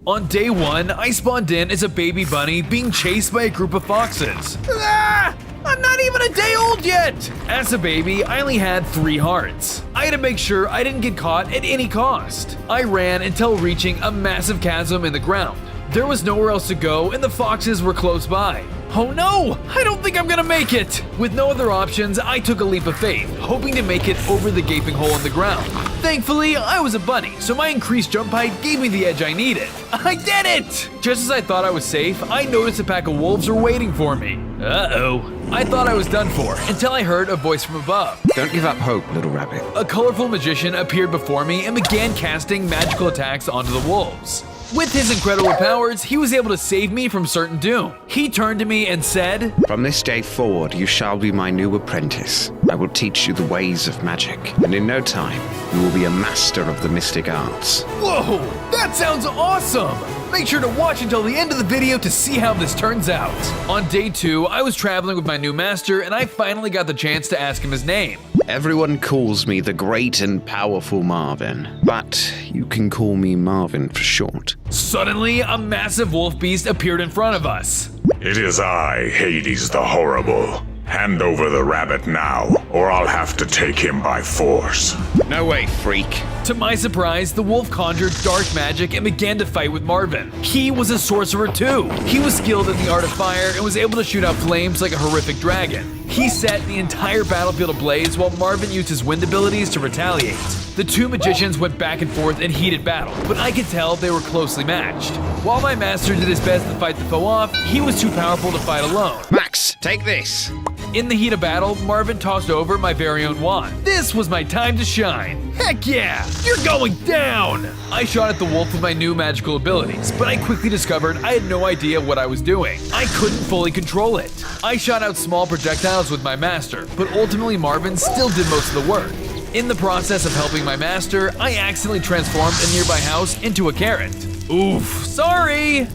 On day 1, I spawned in as a baby bunny being chased by a group of foxes. Ah! I'm not even a day old yet! As a baby, I only had 3 hearts. I had to make sure I didn't get caught at any cost. I ran until reaching a massive chasm in the ground. There was nowhere else to go and the foxes were close by. Oh no! I don't think I'm gonna make it! With no other options, I took a leap of faith, hoping to make it over the gaping hole in the ground. Thankfully, I was a bunny, so my increased jump height gave me the edge I needed. I did it! Just as I thought I was safe, I noticed a pack of wolves were waiting for me. Uh-oh. I thought I was done for, until I heard a voice from above. Don't give up hope, little rabbit. A colorful magician appeared before me and began casting magical attacks onto the wolves. With his incredible powers, he was able to save me from certain doom. He turned to me and said, From this day forward, you shall be my new apprentice. I will teach you the ways of magic, and in no time, you will be a master of the mystic arts. Whoa, that sounds awesome! Make sure to watch until the end of the video to see how this turns out. On day 2, I was traveling with my new master and I finally got the chance to ask him his name. Everyone calls me the great and powerful Marvin, but you can call me Marvin for short. Suddenly, a massive wolf beast appeared in front of us. It is I, Hades the Horrible. Hand over the rabbit now, or I'll have to take him by force. No way, freak. To my surprise, the wolf conjured dark magic and began to fight with Marvin. He was a sorcerer too. He was skilled in the art of fire and was able to shoot out flames like a horrific dragon. He set the entire battlefield ablaze while Marvin used his wind abilities to retaliate. The two magicians went back and forth in heated battle, but I could tell they were closely matched. While my master did his best to fight the foe off, he was too powerful to fight alone. Max, take this. In the heat of battle, Marvin tossed over my very own wand. This was my time to shine. Heck yeah! You're going down! I shot at the wolf with my new magical abilities, but I quickly discovered I had no idea what I was doing. I couldn't fully control it. I shot out small projectiles with my master, but ultimately Marvin still did most of the work. In the process of helping my master, I accidentally transformed a nearby house into a carrot. Oof, sorry!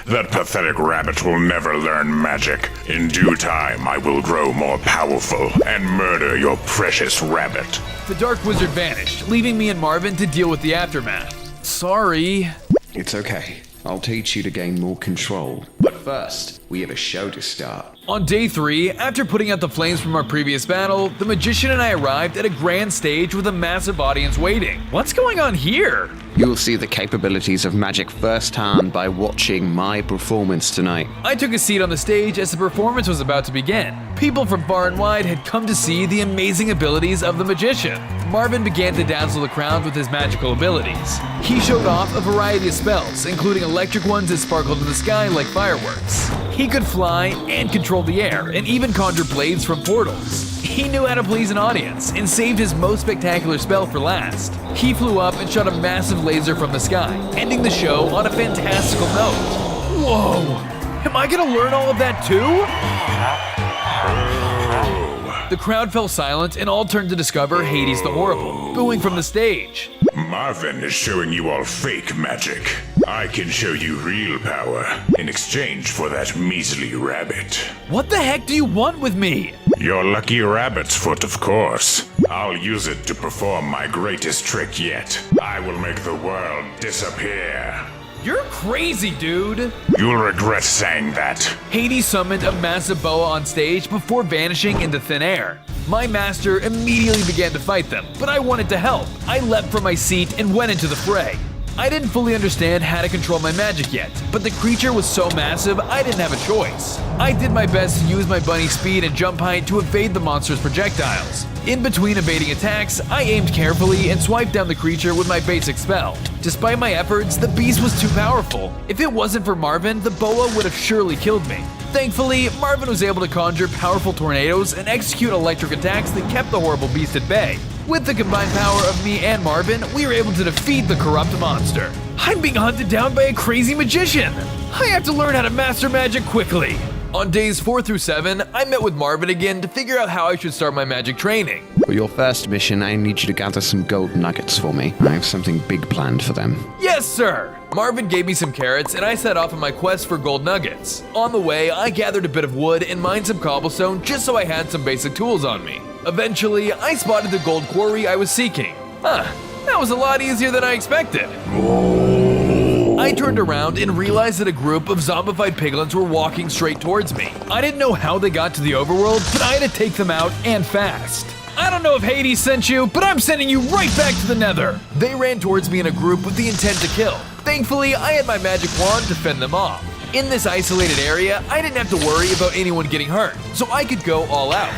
That pathetic rabbit will never learn magic. In due time, I will grow more powerful and murder your precious rabbit. The dark wizard vanished, leaving me and Marvin to deal with the aftermath. Sorry. It's okay. I'll teach you to gain more control. But first, we have a show to start. On day 3, after putting out the flames from our previous battle, the magician and I arrived at a grand stage with a massive audience waiting. What's going on here? You'll see the capabilities of magic firsthand by watching my performance tonight. I took a seat on the stage as the performance was about to begin. People from far and wide had come to see the amazing abilities of the magician. Marvin began to dazzle the crowd with his magical abilities. He showed off a variety of spells, including electric ones that sparkled in the sky like fireworks. He could fly and control the air, and even conjure blades from portals. He knew how to please an audience, and saved his most spectacular spell for last. He flew up and shot a massive laser from the sky, ending the show on a fantastical note. Whoa! Am I gonna learn all of that too? The crowd fell silent and all turned to discover Hades the Horrible, booing from the stage. Marvin is showing you all fake magic. I can show you real power in exchange for that measly rabbit. What the heck do you want with me? Your lucky rabbit's foot, of course. I'll use it to perform my greatest trick yet. I will make the world disappear. You're crazy, dude! You'll regret saying that. Hades summoned a massive boa on stage before vanishing into thin air. My master immediately began to fight them, but I wanted to help. I leapt from my seat and went into the fray. I didn't fully understand how to control my magic yet, but the creature was so massive I didn't have a choice. I did my best to use my bunny speed and jump height to evade the monster's projectiles. In between evading attacks, I aimed carefully and swiped down the creature with my basic spell. Despite my efforts, the beast was too powerful. If it wasn't for Marvin, the boa would have surely killed me. Thankfully, Marvin was able to conjure powerful tornadoes and execute electric attacks that kept the horrible beast at bay. With the combined power of me and Marvin, we were able to defeat the corrupt monster. I'm being hunted down by a crazy magician. I have to learn how to master magic quickly. On days 4 through 7, I met with Marvin again to figure out how I should start my magic training. For your first mission, I need you to gather some gold nuggets for me. I have something big planned for them. Yes, sir! Marvin gave me some carrots and I set off on my quest for gold nuggets. On the way, I gathered a bit of wood and mined some cobblestone just so I had some basic tools on me. Eventually, I spotted the gold quarry I was seeking. That was a lot easier than I expected. I turned around and realized that a group of zombified piglins were walking straight towards me. I didn't know how they got to the overworld, but I had to take them out and fast. I don't know if Hades sent you, but I'm sending you right back to the Nether. They ran towards me in a group with the intent to kill. Thankfully, I had my magic wand to fend them off. In this isolated area, I didn't have to worry about anyone getting hurt, so I could go all out.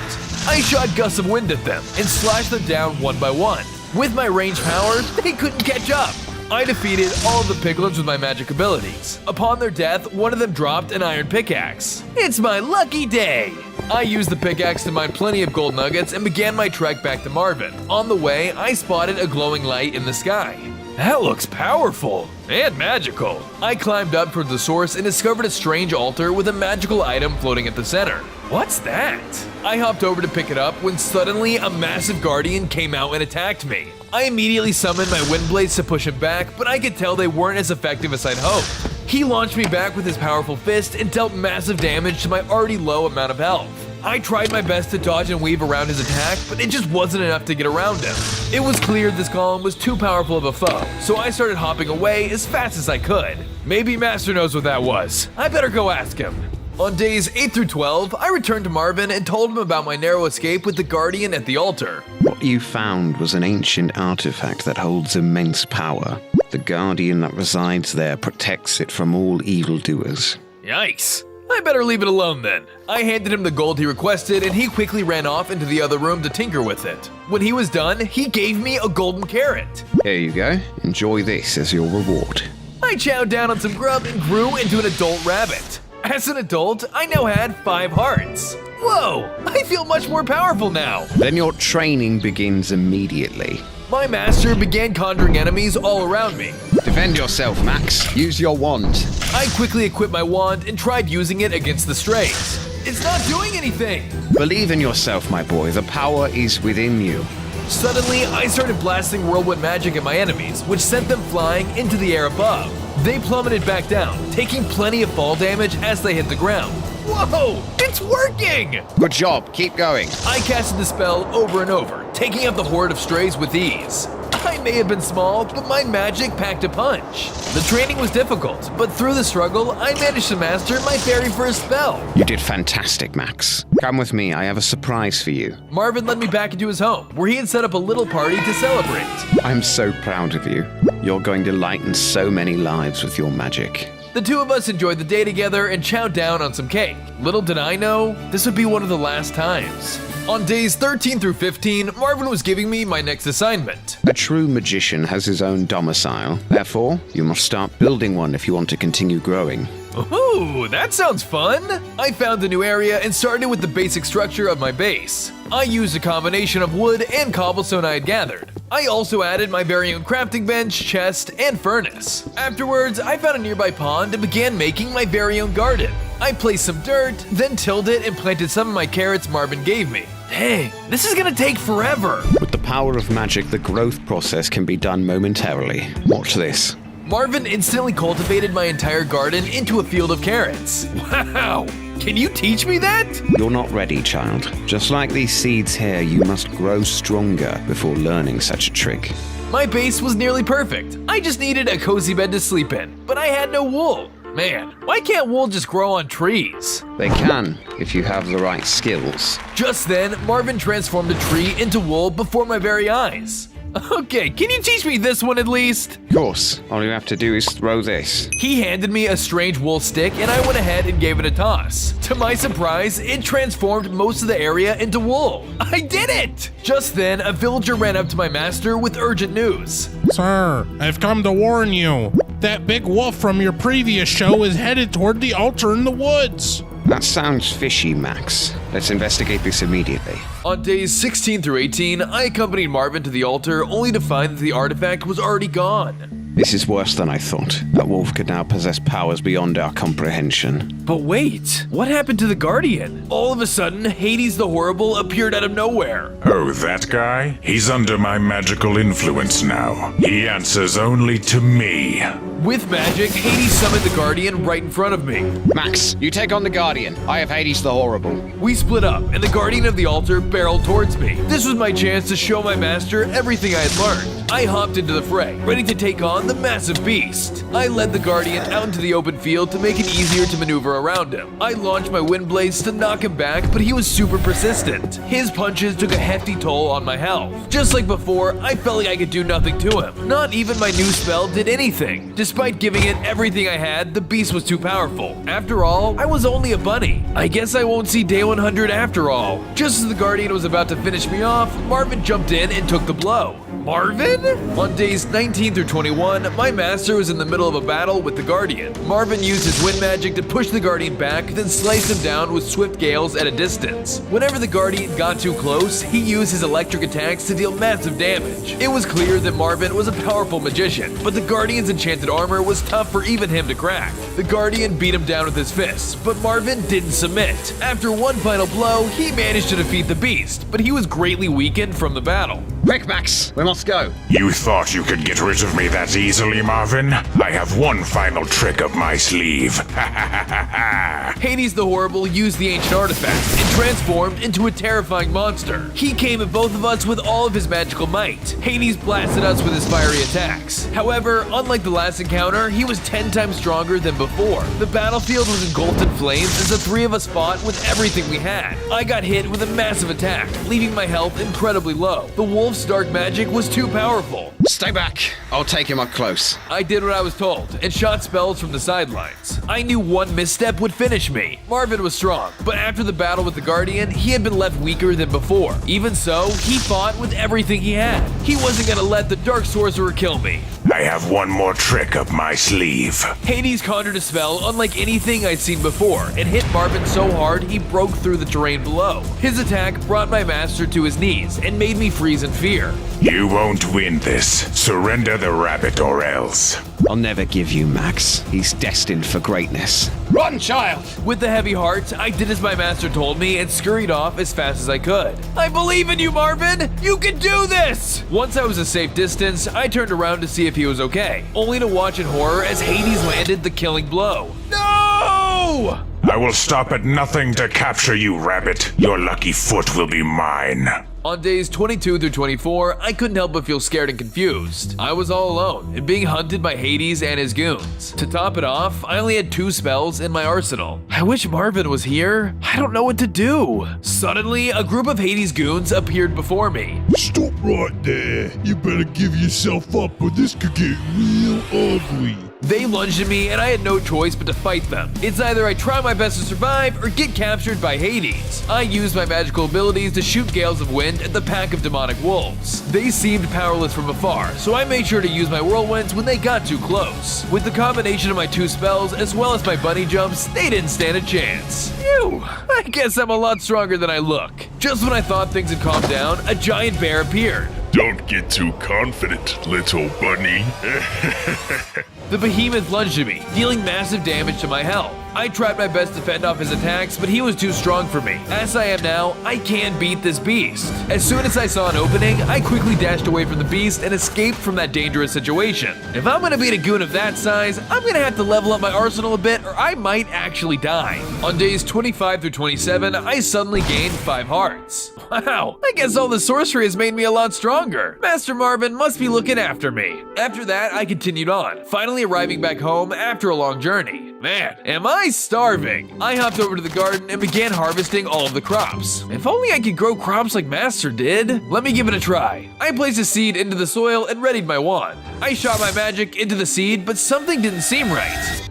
I shot gusts of wind at them and slashed them down one by one. With my range power, they couldn't catch up. I defeated all of the piglins with my magic abilities. Upon their death, one of them dropped an iron pickaxe. It's my lucky day! I used the pickaxe to mine plenty of gold nuggets and began my trek back to Marvin. On the way, I spotted a glowing light in the sky. That looks powerful and magical. I climbed up toward the source and discovered a strange altar with a magical item floating at the center. What's that? I hopped over to pick it up when suddenly a massive guardian came out and attacked me. I immediately summoned my wind blades to push him back, but I could tell they weren't as effective as I'd hoped. He launched me back with his powerful fist and dealt massive damage to my already low amount of health. I tried my best to dodge and weave around his attack, but it just wasn't enough to get around him. It was clear this golem was too powerful of a foe, so I started hopping away as fast as I could. Maybe Master knows what that was. I better go ask him. On days 8 through 12, I returned to Marvin and told him about my narrow escape with the Guardian at the altar. What you found was an ancient artifact that holds immense power. The Guardian that resides there protects it from all evildoers. Yikes. I better leave it alone then. I handed him the gold he requested and he quickly ran off into the other room to tinker with it. When he was done, he gave me a golden carrot. Here you go. Enjoy this as your reward. I chowed down on some grub and grew into an adult rabbit. As an adult, I now had 5 hearts. Whoa, I feel much more powerful now. Then your training begins immediately. My master began conjuring enemies all around me. Defend yourself, Max. Use your wand. I quickly equipped my wand and tried using it against the strays. It's not doing anything. Believe in yourself, my boy. The power is within you. Suddenly, I started blasting whirlwind magic at my enemies, which sent them flying into the air above. They plummeted back down, taking plenty of fall damage as they hit the ground. Whoa, it's working! Good job. Keep going. I casted the spell over and over, taking out the horde of strays with ease. I may have been small, but my magic packed a punch. The training was difficult, but through the struggle, I managed to master my very first spell. You did fantastic, Max. Come with me. I have a surprise for you. Marvin led me back into his home, where he had set up a little party to celebrate. I'm so proud of you. You're going to lighten so many lives with your magic. The two of us enjoyed the day together and chowed down on some cake. Little did I know, this would be one of the last times. On days 13 through 15, Marvin was giving me my next assignment. A true magician has his own domicile. Therefore, you must start building one if you want to continue growing. Ooh, that sounds fun! I found a new area and started with the basic structure of my base. I used a combination of wood and cobblestone I had gathered. I also added my very own crafting bench, chest, and furnace. Afterwards, I found a nearby pond and began making my very own garden. I placed some dirt, then tilled it and planted some of my carrots Marvin gave me. Dang, this is gonna take forever! With the power of magic, the growth process can be done momentarily. Watch this. Marvin instantly cultivated my entire garden into a field of carrots. Wow! Can you teach me that? You're not ready, child. Just like these seeds here, you must grow stronger before learning such a trick. My base was nearly perfect. I just needed a cozy bed to sleep in, but I had no wool. Man, why can't wool just grow on trees? They can, if you have the right skills. Just then, Marvin transformed a tree into wool before my very eyes. Okay, can you teach me this one at least? Of course, all you have to do is throw this. He handed me a strange wool stick and I went ahead and gave it a toss. To my surprise, it transformed most of the area into wool. I did it! Just then, a villager ran up to my master with urgent news. Sir, I've come to warn you. That big wolf from your previous show is headed toward the altar in the woods. That sounds fishy, Max. Let's investigate this immediately. On days 16 through 18, I accompanied Marvin to the altar only to find that the artifact was already gone. This is worse than I thought. That wolf could now possess powers beyond our comprehension. But wait, what happened to the Guardian? All of a sudden, Hades the Horrible appeared out of nowhere. Oh, that guy? He's under my magical influence now. He answers only to me. With magic, Hades summoned the Guardian right in front of me. Max, you take on the Guardian. I have Hades the Horrible. We split up, and the Guardian of the Altar barreled towards me. This was my chance to show my master everything I had learned. I hopped into the fray, ready to take on the massive beast. I led the Guardian out into the open field to make it easier to maneuver around him. I launched my wind blades to knock him back, but he was super persistent. His punches took a hefty toll on my health. Just like before, I felt like I could do nothing to him. Not even my new spell did anything. Despite giving it everything I had, the beast was too powerful. After all, I was only a bunny. I guess I won't see day 100 after all. Just as the Guardian was about to finish me off, Marvin jumped in and took the blow. Marvin? On days 19 through 21, my master was in the middle of a battle with the Guardian. Marvin used his wind magic to push the Guardian back, then sliced him down with swift gales at a distance. Whenever the Guardian got too close, he used his electric attacks to deal massive damage. It was clear that Marvin was a powerful magician, but the Guardian's enchanted armor was tough for even him to crack. The Guardian beat him down with his fists, but Marvin didn't submit. After one final blow, he managed to defeat the beast, but he was greatly weakened from the battle. Quick, Max, we must go. You thought you could get rid of me that easily, Marvin? I have one final trick up my sleeve. Hades the Horrible used the ancient artifact and transformed into a terrifying monster. He came at both of us with all of his magical might. Hades blasted us with his fiery attacks. However, unlike the last encounter, he was 10 times stronger than before. The battlefield was engulfed in flames as the three of us fought with everything we had. I got hit with a massive attack, leaving my health incredibly low. The wolf's dark magic was too powerful. Stay back. I'll take him up close. I did what I was told and shot spells from the sidelines. I knew one misstep would finish me. Marvin was strong, but after the battle with the Guardian, he had been left weaker than before. Even so, he fought with everything he had. He wasn't gonna let the Dark Sorcerer kill me. I have one more trick up my sleeve. Hades conjured a spell unlike anything I'd seen before and hit Marvin so hard he broke through the terrain below. His attack brought my master to his knees and made me freeze in fear. You won't win this. Surrender the rabbit or else. I'll never give you Max. He's destined for greatness. Run, child! With a heavy heart, I did as my master told me and scurried off as fast as I could. I believe in you, Marvin! You can do this! Once I was a safe distance, I turned around to see if he was okay, only to watch in horror as Hades landed the killing blow. No! I will stop at nothing to capture you, rabbit. Your lucky foot will be mine. On days 22 through 24, I couldn't help but feel scared and confused. I was all alone and being hunted by Hades and his goons. To top it off, I only had 2 spells in my arsenal. I wish Marvin was here. I don't know what to do. Suddenly, a group of Hades goons appeared before me. Stop right there. You better give yourself up or this could get real ugly. They lunged at me and I had no choice but to fight them. It's either I try my best to survive or get captured by Hades. I used my magical abilities to shoot gales of wind at the pack of demonic wolves. They seemed powerless from afar, so I made sure to use my whirlwinds when they got too close. With the combination of my 2 spells as well as my bunny jumps, they didn't stand a chance. Phew, I guess I'm a lot stronger than I look. Just when I thought things had calmed down, a giant bear appeared. Don't get too confident, little bunny. The behemoth lunged at me, dealing massive damage to my health. I tried my best to fend off his attacks, but he was too strong for me. As I am now, I can't beat this beast. As soon as I saw an opening, I quickly dashed away from the beast and escaped from that dangerous situation. If I'm gonna beat a goon of that size, I'm gonna have to level up my arsenal a bit or I might actually die. On days 25 through 27, I suddenly gained 5 hearts. Wow, I guess all the sorcery has made me a lot stronger. Master Marvin must be looking after me. After that, I continued on, finally arriving back home after a long journey. Man, am I starving! I hopped over to the garden and began harvesting all of the crops. If only I could grow crops like Master did. Let me give it a try. I placed a seed into the soil and readied my wand. I shot my magic into the seed, but something didn't seem right.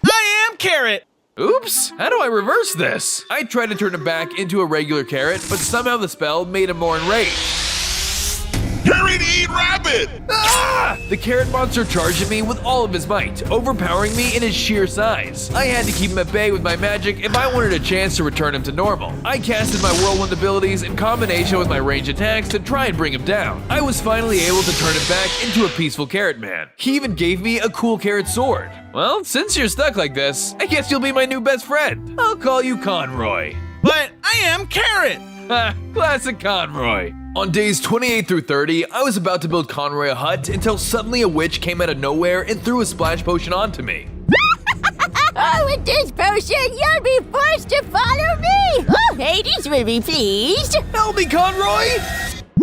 I am Carrot! Oops, how do I reverse this? I tried to turn him back into a regular carrot, but somehow the spell made him more enraged. Carrot eat rabbit! Ah! The carrot monster charged at me with all of his might, overpowering me in his sheer size. I had to keep him at bay with my magic if I wanted a chance to return him to normal. I casted my whirlwind abilities in combination with my range attacks to try and bring him down. I was finally able to turn him back into a peaceful carrot man. He even gave me a cool carrot sword. Well, since you're stuck like this, I guess you'll be my new best friend. I'll call you Conroy. But I am Carrot! Ha, classic Conroy. On days 28 through 30, I was about to build Conroy a hut until suddenly a witch came out of nowhere and threw a splash potion onto me. Oh, with this potion, you'll be forced to follow me! Oh, Hades will be pleased! Help me, Conroy!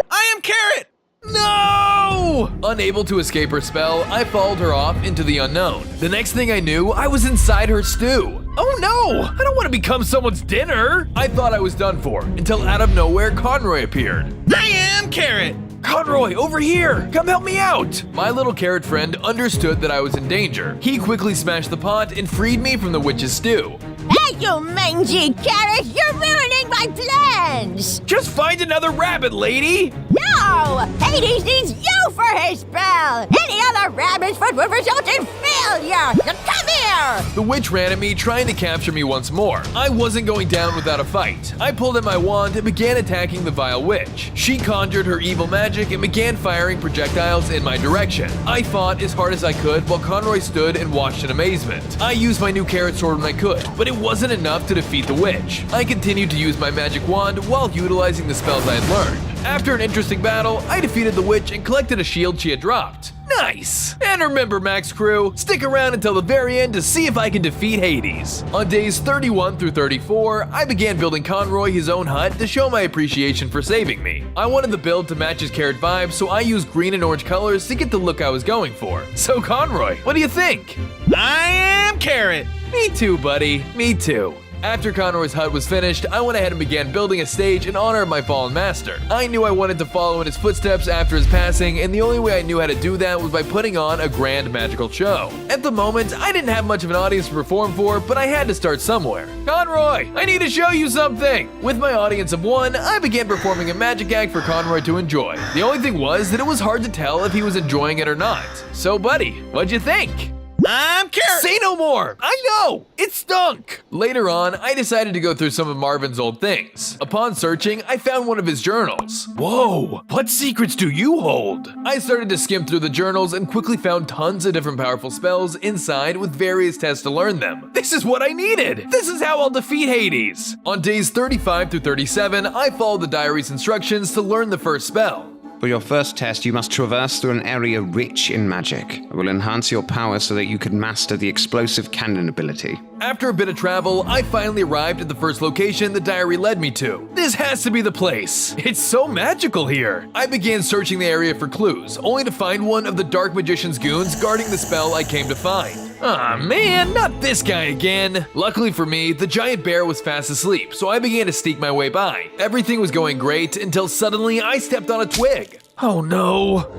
I am Carrot! No! Unable to escape her spell, I followed her off into the unknown. The next thing I knew, I was inside her stew. Oh no! I don't want to become someone's dinner! I thought I was done for, until out of nowhere, Conroy appeared. I am Carrot! Conroy, over here! Come help me out! My little carrot friend understood that I was in danger. He quickly smashed the pot and freed me from the witch's stew. Hey, you mangy carrot! You're ruining my plans! Just find another rabbit, lady! No! Hades needs you for his spell! Any other rabbit's foot would result in failure! Now come here! The witch ran at me, trying to capture me once more. I wasn't going down without a fight. I pulled out my wand and began attacking the vile witch. She conjured her evil magic and began firing projectiles in my direction. I fought as hard as I could while Conroy stood and watched in amazement. I used my new carrot sword when I could, but it wasn't enough to defeat the witch. I continued to use my magic wand while utilizing the spells I had learned. After an interesting battle, I defeated the witch and collected a shield she had dropped. Nice! And remember, Max Crew, stick around until the very end to see if I can defeat Hades. On days 31 through 34, I began building Conroy his own hut to show my appreciation for saving me. I wanted the build to match his carrot vibe, so I used green and orange colors to get the look I was going for. So Conroy, what do you think? I am Carrot! Me too, buddy. Me too. After Conroy's hut was finished, I went ahead and began building a stage in honor of my fallen master. I knew I wanted to follow in his footsteps after his passing, and the only way I knew how to do that was by putting on a grand magical show. At the moment, I didn't have much of an audience to perform for, but I had to start somewhere. Conroy, I need to show you something! With my audience of one, I began performing a magic act for Conroy to enjoy. The only thing was that it was hard to tell if he was enjoying it or not. So buddy, what'd you think? I'm Carrot! Say no more! I know! It stunk! Later on, I decided to go through some of Marvin's old things. Upon searching, I found one of his journals. Whoa! What secrets do you hold? I started to skim through the journals and quickly found tons of different powerful spells inside with various tests to learn them. This is what I needed! This is how I'll defeat Hades! On days 35 through 37, I followed the diary's instructions to learn the first spell. For your first test, you must traverse through an area rich in magic. I will enhance your power so that you can master the explosive cannon ability. After a bit of travel, I finally arrived at the first location the diary led me to. This has to be the place. It's so magical here. I began searching the area for clues, only to find one of the Dark Magician's goons guarding the spell I came to find. Aw man, not this guy again. Luckily for me, the giant bear was fast asleep, so I began to sneak my way by. Everything was going great until suddenly I stepped on a twig. Oh no.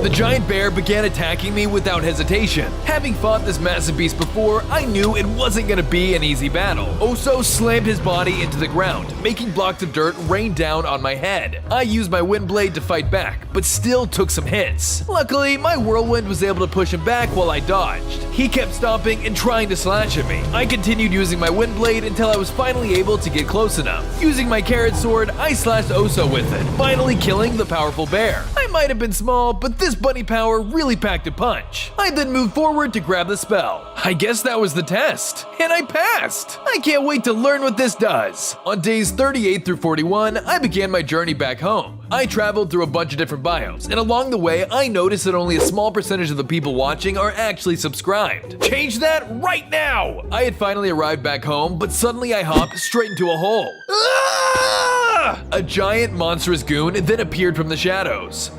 The giant bear began attacking me without hesitation. Having fought this massive beast before, I knew it wasn't gonna be an easy battle. Oso slammed his body into the ground, making blocks of dirt rain down on my head. I used my wind blade to fight back, but still took some hits. Luckily, my whirlwind was able to push him back while I dodged. He kept stomping and trying to slash at me. I continued using my wind blade until I was finally able to get close enough. Using my carrot sword, I slashed Oso with it, finally killing the powerful bear. I might have been small, but this bunny power really packed a punch. I then moved forward to grab the spell. I guess that was the test, and I passed. I can't wait to learn what this does. On days 38 through 41, I began my journey back home. I traveled through a bunch of different biomes, and along the way, I noticed that only a small percentage of the people watching are actually subscribed. Change that right now! I had finally arrived back home, but suddenly I hopped straight into a hole. A giant monstrous goon then appeared from the shadows.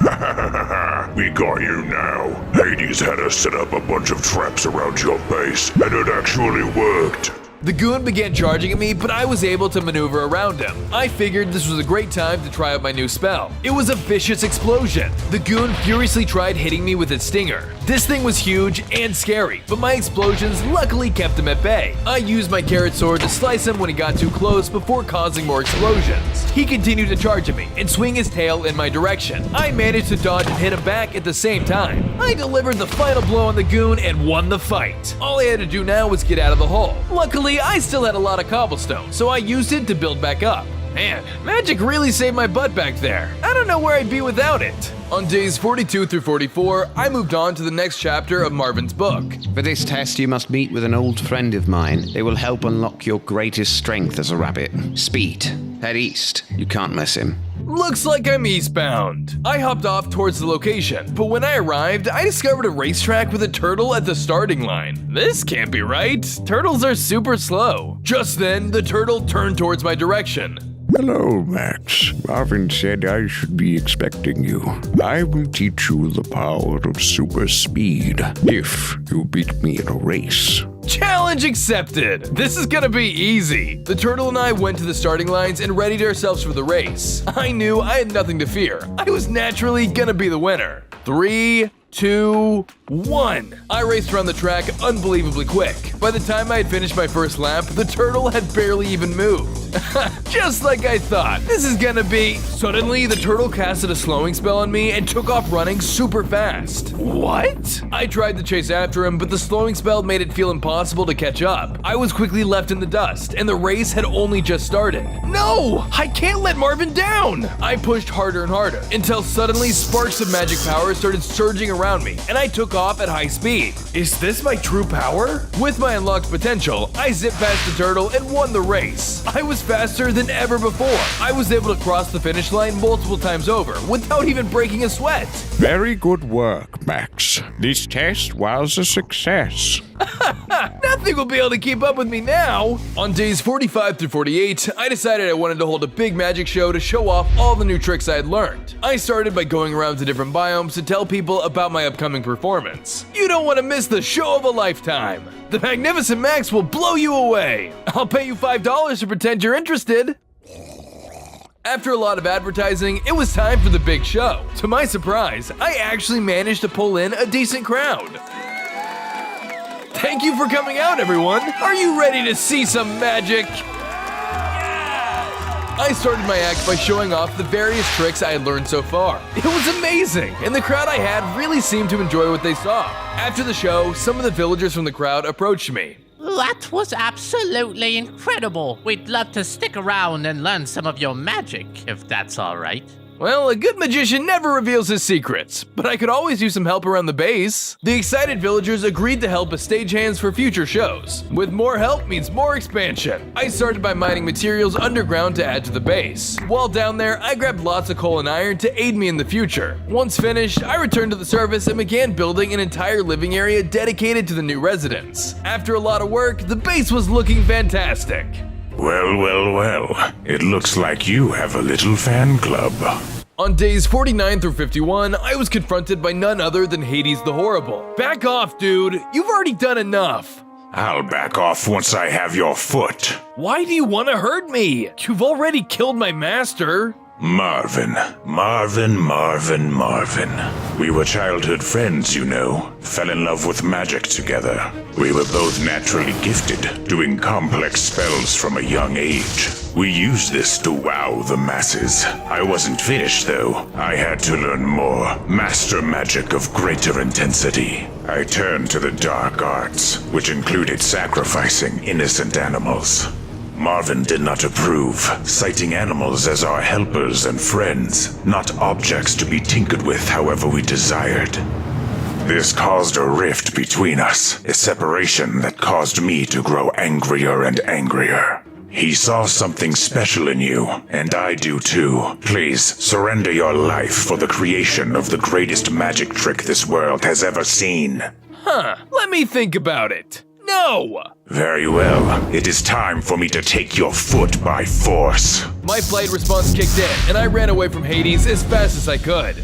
We got you now. Hades had us set up a bunch of traps around your base, and it actually worked. The goon began charging at me, but I was able to maneuver around him. I figured this was a great time to try out my new spell. It was a vicious explosion. The goon furiously tried hitting me with its stinger. This thing was huge and scary, but my explosions luckily kept him at bay. I used my carrot sword to slice him when he got too close before causing more explosions. He continued to charge at me and swing his tail in my direction. I managed to dodge and hit him back at the same time. I delivered the final blow on the goon and won the fight. All I had to do now was get out of the hole. Luckily, I still had a lot of cobblestone, so I used it to build back up. Man, magic really saved my butt back there. I don't know where I'd be without it. On days 42 through 44, I moved on to the next chapter of Marvin's book. For this test, you must meet with an old friend of mine. They will help unlock your greatest strength as a rabbit. Speed. Head east. You can't miss him. Looks like I'm eastbound. I hopped off towards the location, but when I arrived, I discovered a racetrack with a turtle at the starting line. This can't be right. Turtles are super slow. Just then, the turtle turned towards my direction. Hello, Max. Marvin said I should be expecting you. I will teach you the power of super speed if you beat me in a race. Challenge accepted! This is gonna be easy. The turtle and I went to the starting lines and readied ourselves for the race. I knew I had nothing to fear. I was naturally gonna be the winner. 3, 2, 1. I raced around the track unbelievably quick. By the time I had finished my first lap, the turtle had barely even moved. Just like I thought. This is gonna be... Suddenly, the turtle casted a slowing spell on me and took off running super fast. What? I tried to chase after him, but the slowing spell made it feel impossible to catch up. I was quickly left in the dust, and the race had only just started. No! I can't let Marvin down! I pushed harder and harder, until suddenly sparks of magic power started surging around me, and I took off at high speed. Is this my true power? With my unlocked potential, I zipped past the turtle and won the race. I was faster than ever before. I was able to cross the finish line multiple times over without even breaking a sweat. Very good work, Max. This test was a success. Nothing will be able to keep up with me now. On days 45 through 48, I decided I wanted to hold a big magic show to show off all the new tricks I had learned. I started by going around to different biomes to tell people about my upcoming performance. You don't want to miss the show of a lifetime. The Magnificent Max will blow you away. I'll pay you $5 to pretend you're interested. After a lot of advertising, it was time for the big show. To my surprise, I actually managed to pull in a decent crowd. Thank you for coming out, everyone. Are you ready to see some magic? I started my act by showing off the various tricks I had learned so far. It was amazing, and the crowd I had really seemed to enjoy what they saw. After the show, some of the villagers from the crowd approached me. That was absolutely incredible. We'd love to stick around and learn some of your magic, if that's all right. Well, a good magician never reveals his secrets, but I could always use some help around the base. The excited villagers agreed to help as stagehands for future shows. With more help means more expansion. I started by mining materials underground to add to the base. While down there, I grabbed lots of coal and iron to aid me in the future. Once finished, I returned to the surface and began building an entire living area dedicated to the new residents. After a lot of work, the base was looking fantastic. Well. It looks like you have a little fan club. On days 49 through 51, I was confronted by none other than Hades the Horrible. Back off, dude. You've already done enough. I'll back off once I have your foot. Why do you want to hurt me? You've already killed my master. Marvin. We were childhood friends, you know. Fell in love with magic together. We were both naturally gifted, doing complex spells from a young age. We used this to wow the masses. I wasn't finished, though. I had to learn more. Master magic of greater intensity. I turned to the dark arts, which included sacrificing innocent animals. Marvin did not approve, citing animals as our helpers and friends, not objects to be tinkered with however we desired. This caused a rift between us, a separation that caused me to grow angrier and angrier. He saw something special in you, and I do too. Please, surrender your life for the creation of the greatest magic trick this world has ever seen. Let me think about it. No! Very well. It is time for me to take your foot by force. My flight response kicked in, and I ran away from Hades as fast as I could.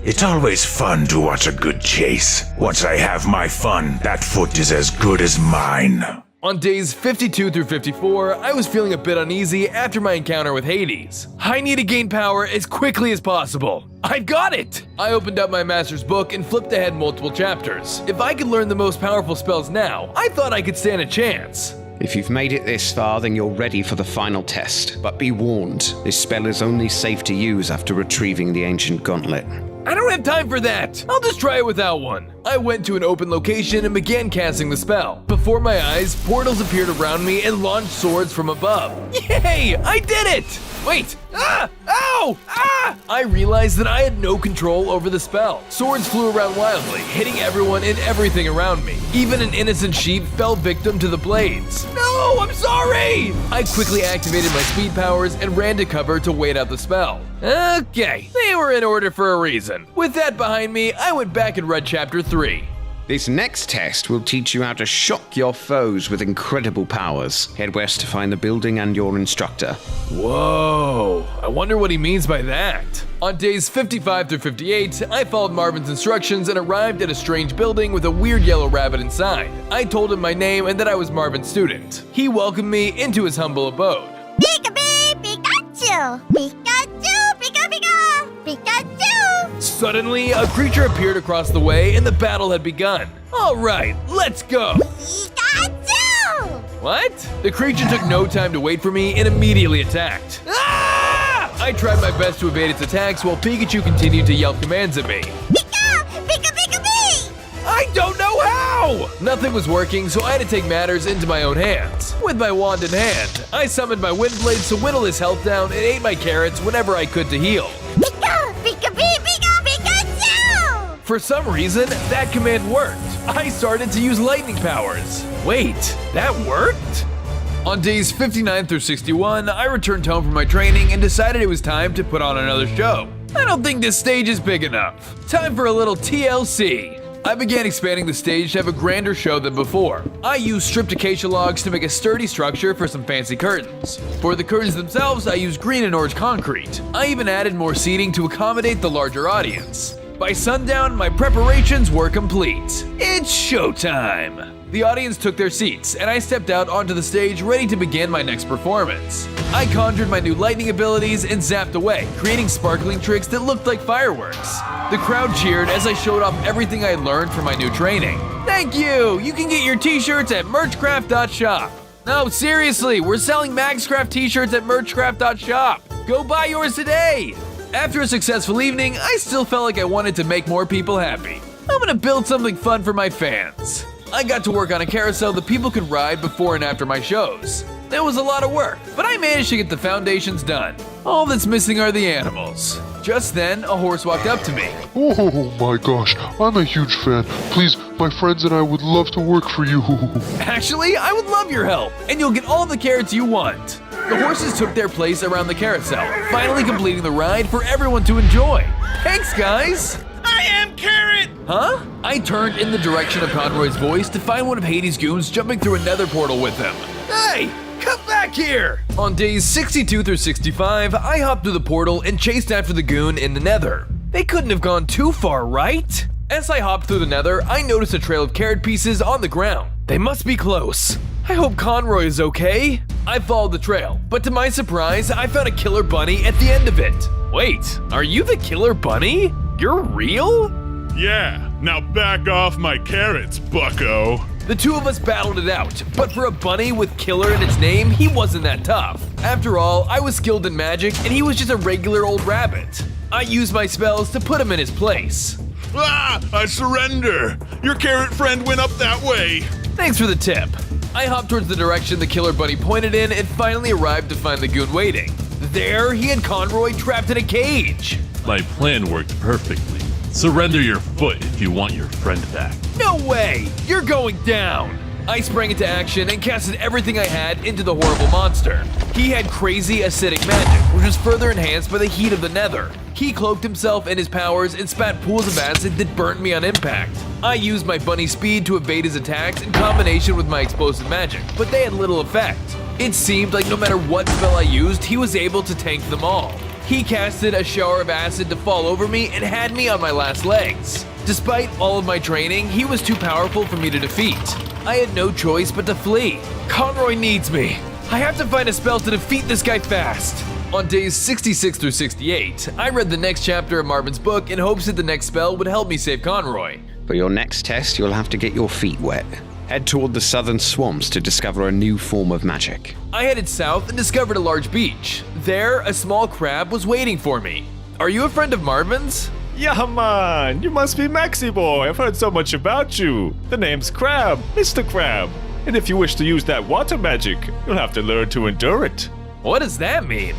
It's always fun to watch a good chase. Once I have my fun, that foot is as good as mine. On days 52 through 54, I was feeling a bit uneasy after my encounter with Hades. I need to gain power as quickly as possible. I've got it! I opened up my master's book and flipped ahead multiple chapters. If I could learn the most powerful spells now, I thought I could stand a chance. If you've made it this far, then you're ready for the final test. But be warned, this spell is only safe to use after retrieving the ancient gauntlet. I don't have time for that. I'll just try it without one. I went to an open location and began casting the spell. Before my eyes, portals appeared around me and launched swords from above. Yay! I did it! Wait, Ah! Ow! Ah! I realized that I had no control over the spell. Swords flew around wildly, hitting everyone and everything around me. Even an innocent sheep fell victim to the blades. No, I'm sorry! I quickly activated my speed powers and ran to cover to wait out the spell. Okay, they were in order for a reason. With that behind me, I went back and read chapter 3. This next test will teach you how to shock your foes with incredible powers. Head west to find the building and your instructor. Whoa, I wonder what he means by that. On days 55 through 58, I followed Marvin's instructions and arrived at a strange building with a weird yellow rabbit inside. I told him my name and that I was Marvin's student. He welcomed me into his humble abode. Peekaboo, Pikachu! Pikachu, Pika Pika! Pikachu! Suddenly, a creature appeared across the way and the battle had begun. All right, let's go. Pikachu! What? The creature took no time to wait for me and immediately attacked. Ah! I tried my best to evade its attacks while Pikachu continued to yell commands at me. Pika! Pika Pika Pika! I don't know how! Nothing was working, so I had to take matters into my own hands. With my wand in hand, I summoned my wind blades to whittle his health down and ate my carrots whenever I could to heal. Pika! Pika Pika Pikachu! For some reason, that command worked. I started to use lightning powers. Wait, that worked? On days 59 through 61, I returned home from my training and decided it was time to put on another show. I don't think this stage is big enough. Time for a little TLC. I began expanding the stage to have a grander show than before. I used stripped acacia logs to make a sturdy structure for some fancy curtains. For the curtains themselves, I used green and orange concrete. I even added more seating to accommodate the larger audience. By sundown, my preparations were complete. It's showtime! The audience took their seats, and I stepped out onto the stage ready to begin my next performance. I conjured my new lightning abilities and zapped away, creating sparkling tricks that looked like fireworks. The crowd cheered as I showed off everything I learned from my new training. Thank you! You can get your t-shirts at merchcraft.shop. No, seriously, we're selling Maxcraft t-shirts at merchcraft.shop. Go buy yours today! After a successful evening, I still felt like I wanted to make more people happy. I'm gonna build something fun for my fans. I got to work on a carousel that people could ride before and after my shows. It was a lot of work, but I managed to get the foundations done. All that's missing are the animals. Just then, a horse walked up to me. Oh my gosh, I'm a huge fan. Please, my friends and I would love to work for you. Actually, I would love your help, and you'll get all the carrots you want. The horses took their place around the carousel, finally completing the ride for everyone to enjoy. Thanks, guys! I am Carrot! Huh? I turned in the direction of Conroy's voice to find one of Hades' goons jumping through another portal with him. Hey! Come back here! On days 62 through 65, I hopped through the portal and chased after the goon in the nether. They couldn't have gone too far, right? As I hopped through the nether, I noticed a trail of carrot pieces on the ground. They must be close. I hope Conroy is okay. I followed the trail, but to my surprise, I found a killer bunny at the end of it. Wait, are you the killer bunny? You're real? Yeah, now back off my carrots, bucko. The two of us battled it out, but for a bunny with killer in its name, he wasn't that tough. After all, I was skilled in magic and he was just a regular old rabbit. I used my spells to put him in his place. Ah, I surrender. Your carrot friend went up that way. Thanks for the tip. I hopped towards the direction the killer bunny pointed in and finally arrived to find the goon waiting. There, he had Conroy trapped in a cage. My plan worked perfectly. Surrender your foot if you want your friend back. No way! You're going down! I sprang into action and casted everything I had into the horrible monster. He had crazy acidic magic, which was further enhanced by the heat of the nether. He cloaked himself in his powers and spat pools of acid that burnt me on impact. I used my bunny speed to evade his attacks in combination with my explosive magic, but they had little effect. It seemed like no matter what spell I used, he was able to tank them all. He casted a shower of acid to fall over me and had me on my last legs. Despite all of my training, he was too powerful for me to defeat. I had no choice but to flee. Conroy needs me. I have to find a spell to defeat this guy fast. On days 66 through 68, I read the next chapter of Marvin's book in hopes that the next spell would help me save Conroy. For your next test, you'll have to get your feet wet. Head toward the southern swamps to discover a new form of magic. I headed south and discovered a large beach. There, a small crab was waiting for me. Are you a friend of Marvin's? Yeah, man, you must be Maxi Boy. I've heard so much about you. The name's Crab, Mr. Crab. And if you wish to use that water magic, you'll have to learn to endure it. What does that mean?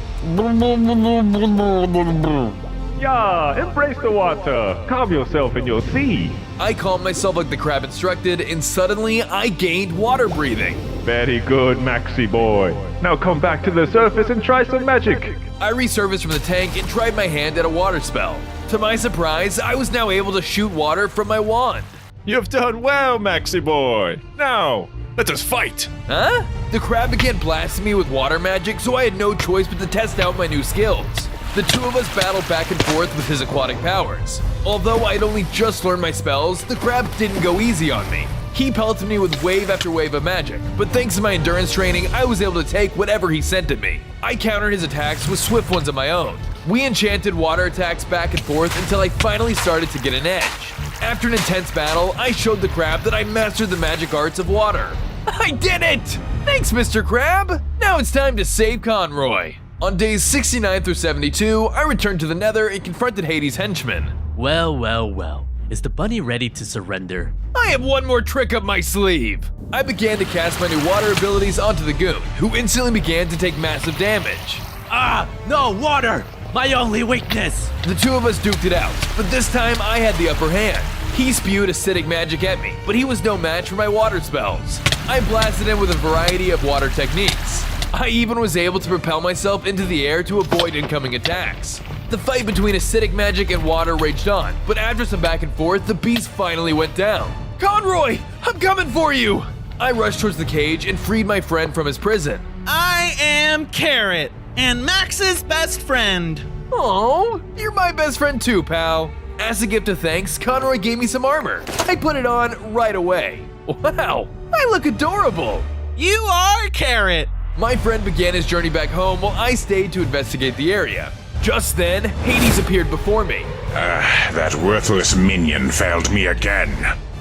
Yeah, embrace the water. Calm yourself in your sea. I calmed myself like the crab instructed, and suddenly I gained water breathing. Very good, Maxi boy. Now come back to the surface and try some magic. I resurfaced from the tank and tried my hand at a water spell. To my surprise, I was now able to shoot water from my wand. You've done well, Maxi boy. Now, let us fight. Huh? The crab began blasting me with water magic, so I had no choice but to test out my new skills. The two of us battled back and forth with his aquatic powers. Although I'd only just learned my spells, the crab didn't go easy on me. He pelted me with wave after wave of magic, but thanks to my endurance training, I was able to take whatever he sent at me. I countered his attacks with swift ones of my own. We enchanted water attacks back and forth until I finally started to get an edge. After an intense battle, I showed the crab that I mastered the magic arts of water. I did it! Thanks, Mr. Crab! Now it's time to save Conroy. On days 69 through 72, I returned to the Nether and confronted Hades' henchmen. Well, well, well. Is the bunny ready to surrender? I have one more trick up my sleeve. I began to cast my new water abilities onto the goon, who instantly began to take massive damage. Ah, no, water! My only weakness! The two of us duked it out, but this time I had the upper hand. He spewed acidic magic at me, but he was no match for my water spells. I blasted him with a variety of water techniques. I even was able to propel myself into the air to avoid incoming attacks. The fight between acidic magic and water raged on, but after some back and forth, the beast finally went down. Conroy, I'm coming for you! I rushed towards the cage and freed my friend from his prison. I am Carrot, and Max's best friend. Oh, you're my best friend too, pal. As a gift of thanks, Conroy gave me some armor. I put it on right away. Wow, I look adorable. You are Carrot. My friend began his journey back home while I stayed to investigate the area. Just then, Hades appeared before me. That worthless minion failed me again.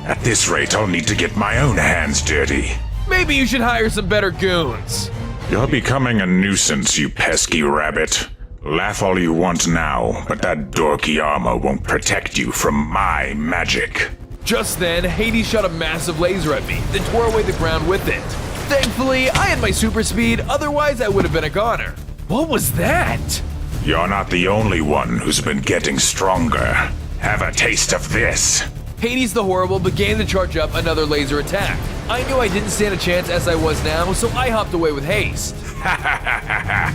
At this rate, I'll need to get my own hands dirty. Maybe you should hire some better goons. You're becoming a nuisance, you pesky rabbit. Laugh all you want now, but that dorky armor won't protect you from my magic. Just then, Hades shot a massive laser at me, then tore away the ground with it. Thankfully, I had my super speed, otherwise I would have been a goner. What was that? You're not the only one who's been getting stronger. Have a taste of this. Hades the Horrible began to charge up another laser attack. I knew I didn't stand a chance as I was now, so I hopped away with haste.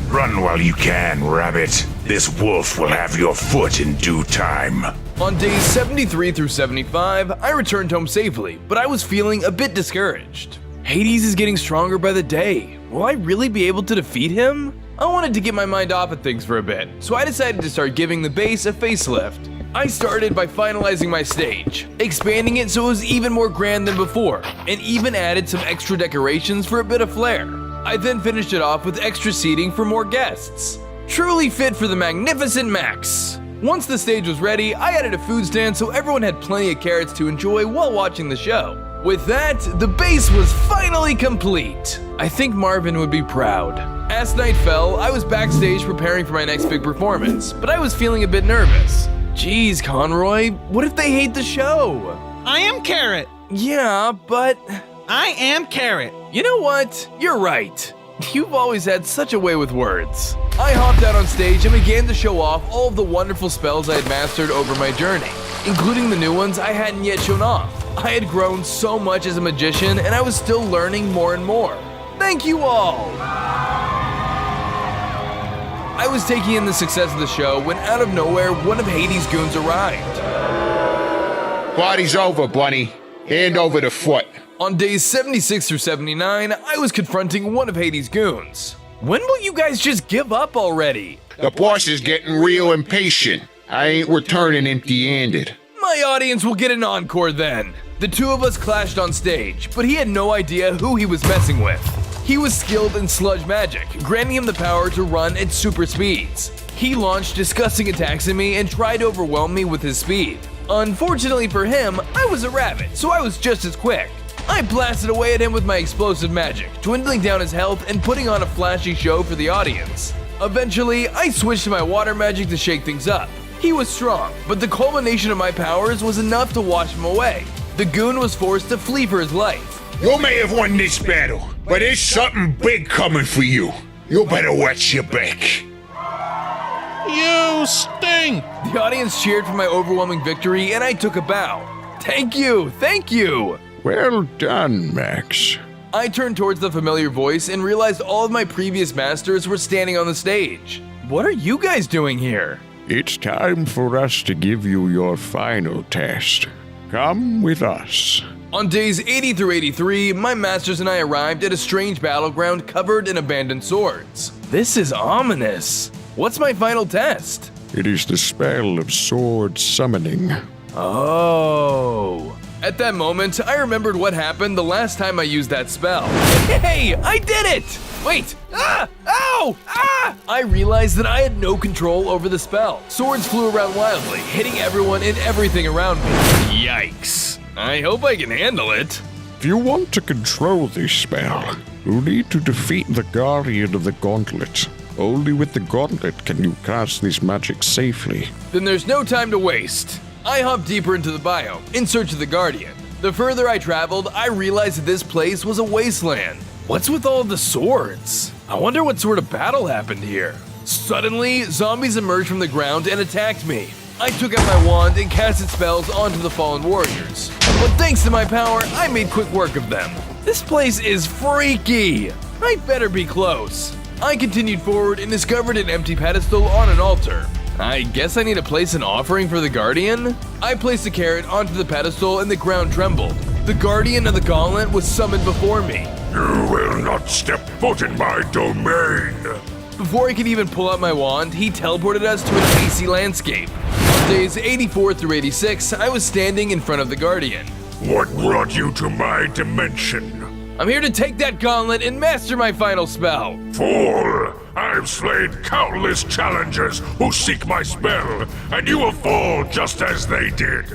Run while you can, rabbit. This wolf will have your foot in due time. On days 73 through 75, I returned home safely, but I was feeling a bit discouraged. Hades is getting stronger by the day. Will I really be able to defeat him? I wanted to get my mind off of things for a bit, so I decided to start giving the base a facelift. I started by finalizing my stage, expanding it so it was even more grand than before, and even added some extra decorations for a bit of flair. I then finished it off with extra seating for more guests. Truly fit for the magnificent Max. Once the stage was ready, I added a food stand so everyone had plenty of carrots to enjoy while watching the show. With that, the base was finally complete. I think Marvin would be proud. As night fell, I was backstage preparing for my next big performance, but I was feeling a bit nervous. Jeez, Conroy, what if they hate the show? I am Carrot. Yeah, but... I am Carrot. You know what? You're right. You've always had such a way with words. I hopped out on stage and began to show off all of the wonderful spells I had mastered over my journey, including the new ones I hadn't yet shown off. I had grown so much as a magician, and I was still learning more and more. Thank you all! I was taking in the success of the show when out of nowhere, one of Hades' goons arrived. Party's over, Bunny. Hand over the foot. On days 76 through 79, I was confronting one of Hades' goons. When will you guys just give up already? The boss is getting real impatient. I ain't returning empty-handed. My audience will get an encore then. The two of us clashed on stage, but he had no idea who he was messing with. He was skilled in sludge magic, granting him the power to run at super speeds. He launched disgusting attacks at me and tried to overwhelm me with his speed. Unfortunately for him, I was a rabbit, so I was just as quick. I blasted away at him with my explosive magic, dwindling down his health and putting on a flashy show for the audience. Eventually, I switched to my water magic to shake things up. He was strong, but the culmination of my powers was enough to wash him away. The goon was forced to flee for his life. You may have won this battle, but there's something big coming for you. You better watch your back. You stink! The audience cheered for my overwhelming victory, and I took a bow. Thank you, thank you! Well done, Max. I turned towards the familiar voice and realized all of my previous masters were standing on the stage. What are you guys doing here? It's time for us to give you your final test. Come with us. On days 80 through 83, my masters and I arrived at a strange battleground covered in abandoned swords. This is ominous. What's my final test? It is the spell of sword summoning. Oh. At that moment, I remembered what happened the last time I used that spell. Hey, I did it! Wait, ow, I realized that I had no control over the spell. Swords flew around wildly, hitting everyone and everything around me. Yikes. I hope I can handle it. If you want to control this spell, you need to defeat the Guardian of the Gauntlet. Only with the Gauntlet can you cast this magic safely. Then there's no time to waste. I hopped deeper into the biome, in search of the Guardian. The further I traveled, I realized that this place was a wasteland. What's with all the swords? I wonder what sort of battle happened here. Suddenly, zombies emerged from the ground and attacked me. I took out my wand and casted spells onto the fallen warriors. But thanks to my power, I made quick work of them. This place is freaky. I'd better be close. I continued forward and discovered an empty pedestal on an altar. I guess I need to place an offering for the Guardian? I placed a carrot onto the pedestal and the ground trembled. The Guardian of the Gauntlet was summoned before me. You will not step foot in my domain. Before I could even pull out my wand, he teleported us to an icy landscape. On days 84 through 86, I was standing in front of the Guardian. What brought you to my dimension? I'm here to take that gauntlet and master my final spell. Fool! I've slayed countless challengers who seek my spell, and you will fall just as they did.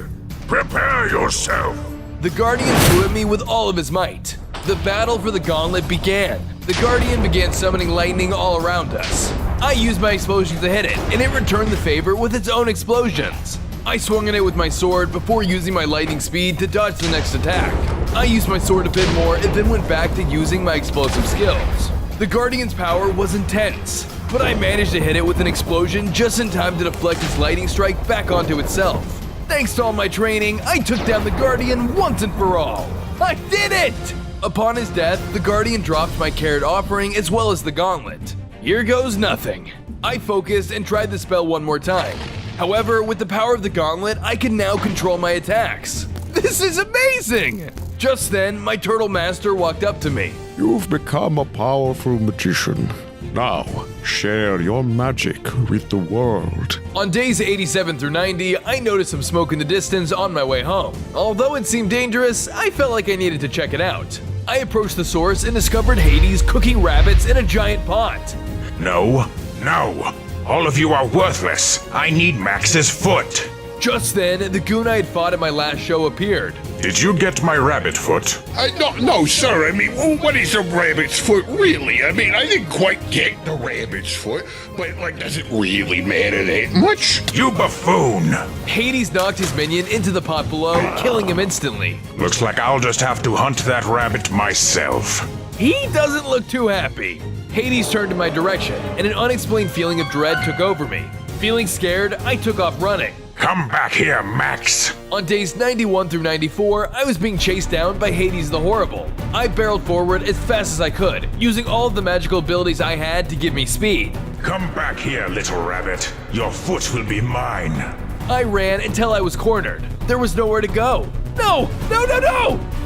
Prepare yourself! The Guardian flew at me with all of his might. The battle for the gauntlet began. The Guardian began summoning lightning all around us. I used my explosion to hit it, and it returned the favor with its own explosions. I swung at it with my sword before using my lightning speed to dodge the next attack. I used my sword a bit more and then went back to using my explosive skills. The Guardian's power was intense, but I managed to hit it with an explosion just in time to deflect its lightning strike back onto itself. Thanks to all my training, I took down the Guardian once and for all. I did it! Upon his death, the Guardian dropped my carrot offering as well as the gauntlet. Here goes nothing. I focused and tried the spell one more time. However, with the power of the gauntlet, I can now control my attacks. This is amazing! Just then, my turtle master walked up to me. You've become a powerful magician. Now, share your magic with the world. On days 87 through 90, I noticed some smoke in the distance on my way home. Although it seemed dangerous, I felt like I needed to check it out. I approached the source and discovered Hades cooking rabbits in a giant pot. No. All of you are worthless. I need Max's foot. Just then, the goon I had fought at my last show appeared. Did you get my rabbit foot? No, sir. I mean, what is a rabbit's foot, really? I mean, I didn't quite get the rabbit's foot, but, does it really matter that much? You buffoon! Hades knocked his minion into the pot below, killing him instantly. Looks like I'll just have to hunt that rabbit myself. He doesn't look too happy. Hades turned in my direction, and an unexplained feeling of dread took over me. Feeling scared, I took off running. Come back here, Max! On days 91 through 94, I was being chased down by Hades the Horrible. I barreled forward as fast as I could, using all of the magical abilities I had to give me speed. Come back here, little rabbit. Your foot will be mine. I ran until I was cornered. There was nowhere to go. No!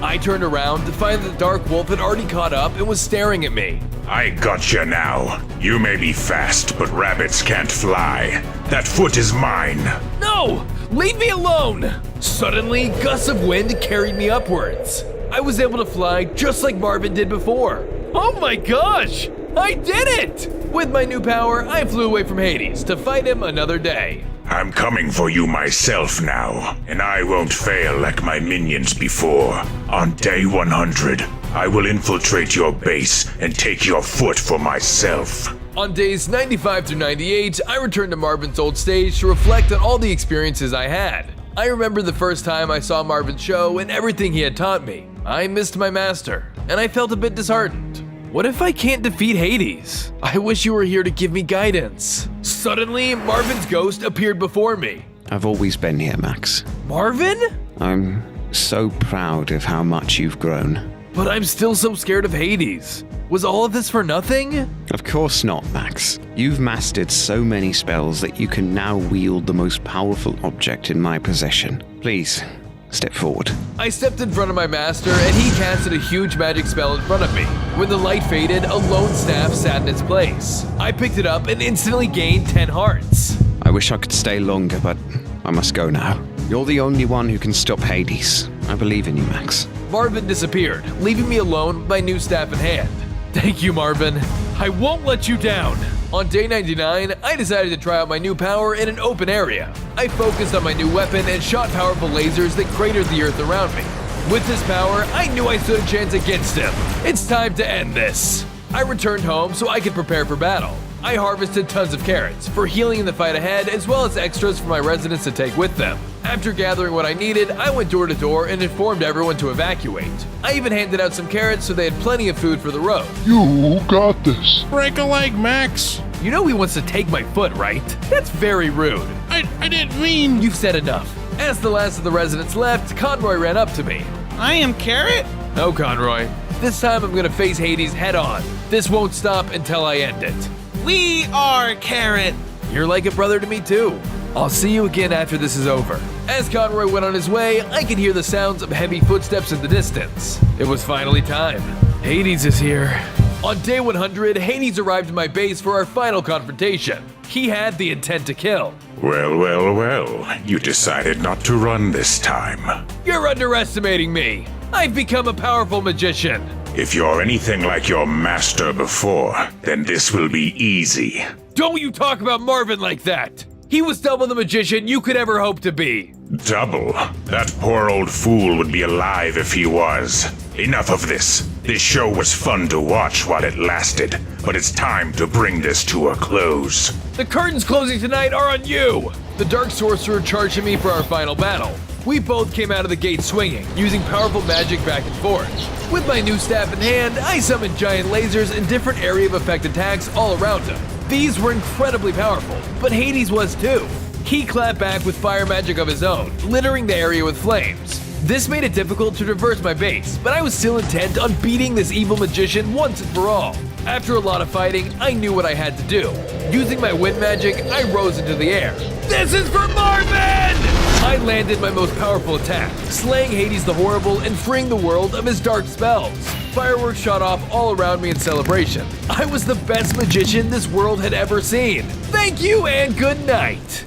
I turned around to find that the Dark Wolf had already caught up and was staring at me. I got you now. You may be fast, but rabbits can't fly. That foot is mine. No! Leave me alone! Suddenly, gusts of wind carried me upwards. I was able to fly just like Marvin did before. Oh my gosh! I did it! With my new power, I flew away from Hades to fight him another day. I'm coming for you myself now, and I won't fail like my minions before. On day 100, I will infiltrate your base and take your foot for myself. On days 95 through 98, I returned to Marvin's old stage to reflect on all the experiences I had. I remember the first time I saw Marvin's show and everything he had taught me. I missed my master, and I felt a bit disheartened. What if I can't defeat Hades? I wish you were here to give me guidance. Suddenly, Marvin's ghost appeared before me. I've always been here, Max. Marvin? I'm so proud of how much you've grown. But I'm still so scared of Hades. Was all of this for nothing? Of course not, Max. You've mastered so many spells that you can now wield the most powerful object in my possession. Please, step forward. I stepped in front of my master and he casted a huge magic spell in front of me. When the light faded, a lone staff sat in its place. I picked it up and instantly gained 10 hearts. I wish I could stay longer, but I must go now. You're the only one who can stop Hades. I believe in you, Max. Marvin disappeared, leaving me alone with my new staff in hand. Thank you, Marvin. I won't let you down. On day 99, I decided to try out my new power in an open area. I focused on my new weapon and shot powerful lasers that cratered the earth around me. With this power, I knew I stood a chance against him. It's time to end this. I returned home so I could prepare for battle. I harvested tons of carrots for healing in the fight ahead, as well as extras for my residents to take with them. After gathering what I needed, I went door to door and informed everyone to evacuate. I even handed out some carrots so they had plenty of food for the road. You got this. Break a leg, Max. You know he wants to take my foot, right? That's very rude. I didn't mean... You've said enough. As the last of the residents left, Conroy ran up to me. I am Carrot? No, Conroy. This time I'm gonna face Hades head on. This won't stop until I end it. We are Carrot. You're like a brother to me too. I'll see you again after this is over. As Conroy went on his way, I could hear the sounds of heavy footsteps in the distance. It was finally time. Hades is here. On day 100, Hades arrived at my base for our final confrontation. He had the intent to kill. Well, well, well. You decided not to run this time. You're underestimating me. I've become a powerful magician. If you're anything like your master before, then this will be easy. Don't you talk about Marvin like that. He was double the magician you could ever hope to be. Double? That poor old fool would be alive if he was. Enough of this. This show was fun to watch while it lasted, but it's time to bring this to a close. The curtains closing tonight are on you. The Dark Sorcerer charged me for our final battle. We both came out of the gate swinging, using powerful magic back and forth. With my new staff in hand, I summoned giant lasers and different area of effect attacks all around him. These were incredibly powerful, but Hades was too. He clapped back with fire magic of his own, littering the area with flames. This made it difficult to traverse my base, but I was still intent on beating this evil magician once and for all. After a lot of fighting, I knew what I had to do. Using my wind magic, I rose into the air. This is for Marvin! I landed my most powerful attack, slaying Hades the Horrible and freeing the world of his dark spells. Fireworks shot off all around me in celebration. I was the best magician this world had ever seen. Thank you and good night!